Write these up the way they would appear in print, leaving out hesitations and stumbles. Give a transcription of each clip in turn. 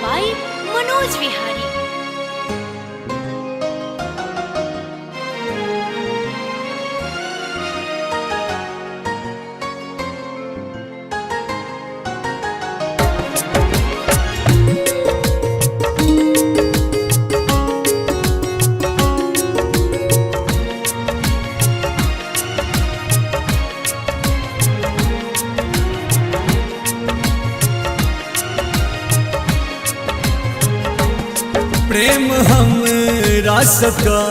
By Manoj Vihari. प्रेम हमरा सका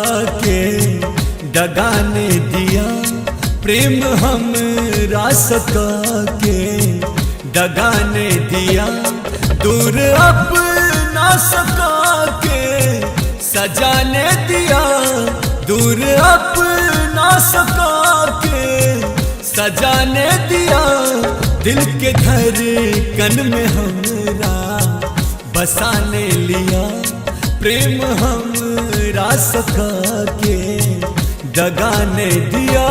के दगा ने दिया, प्रेम हमरा सका के दगा ने दिया, दूर अपना सका के सजा ने दिया, दूर अपना सका के सजा ने दिया, दिल के धड़कन में हमरा बसाने लिया, प्रेम हमरा सका के दगा ने दिया।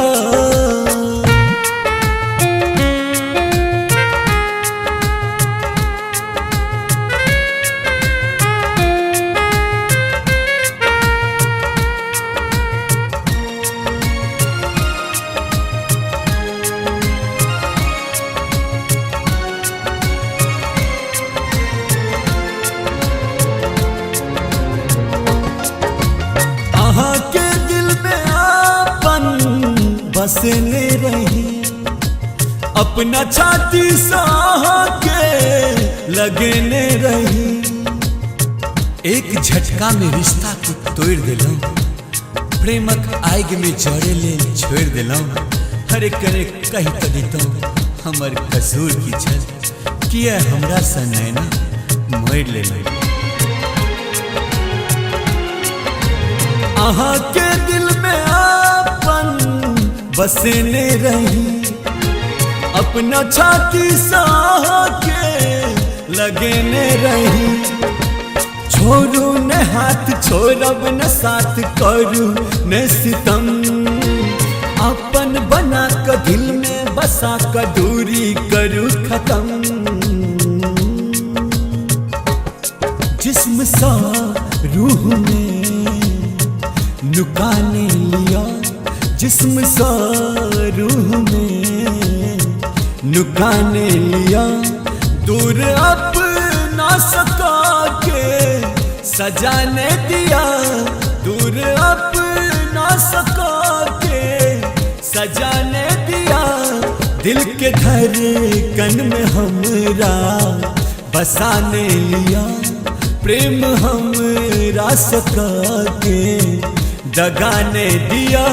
बसने रही अपना छाती साह के लगने रही, एक झटका में रिश्ता को तोड़ दिलौं, प्रेमक आग में जड़े ले छोड़ दिलौं, हरे करे कही तो दितौं हमर कसूर की छल किया हमरा सा नैना मोड़ ले आहा के दिल में बसने रही अपना छाती साह के लगने रही, छोड़ू न हाथ छोड़ब न साथ करू न सितम, अपन बना कर दिल में बसा कर दूरी करू खत्म, जिस्म सा रूह में नुकाने लिया, जिस्म सा रूह में नुकाने लिया, दूर अपना सका के सजाने दिया, दूर अपना सका के सजाने दिया, दिल के धड़कन में हमरा बसाने लिया, प्रेम हमरा सका के दगा ने दिया।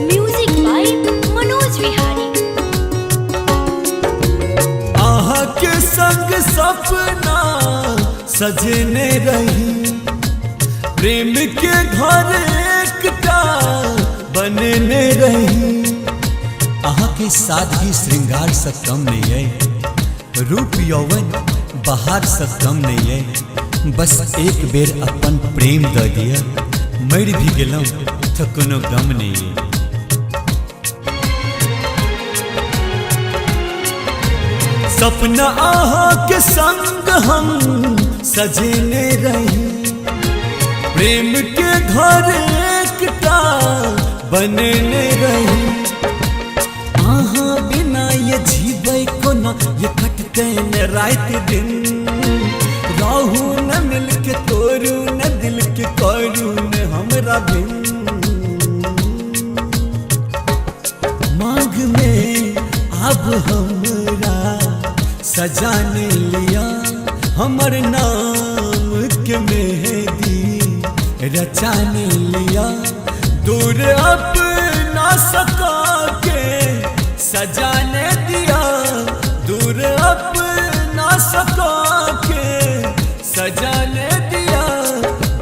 Music by Manoj Vihari. आहा के संग सपना सजने रही, प्रेम के घर एकटा बनने रही, आहा के सादगी श्रृंगार से कम नहीं है, रूप यौवन बहार से कम नहीं है, बस एक बेर अपन प्रेम दे दिया, मर भी गेलौं तो कोनो गम नहीं है। सपना आहा के संग हम सजने रही, प्रेम के घर एकटा बनने रही, आहा बिना ये जीवे को न ये कटते न रात दिन, राहू न मिल के तोरू न दिल के करू न हमरा बिन, मांग में अब हमरा सजाने लिया, हमर नाम के मेहंदी रचाने लिया, दूर अपना सका के सजाने दिया, दूर अपना सका के सजाने दिया,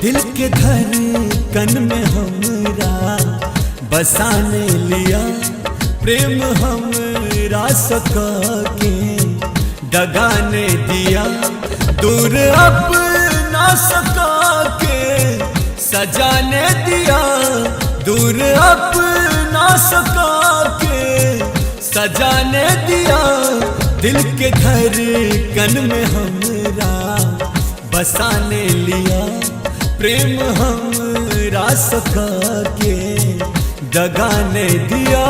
दिल के धड़कन में हमरा बसाने लिया, प्रेम हमरा सका के दगा ने दिया, दूर अपना सका सजाने दिया दूर अपना सका के, सजाने दिया दिल के धड़कन में हमरा, बसाने लिया प्रेम हमरा सका के, दगाने दिया।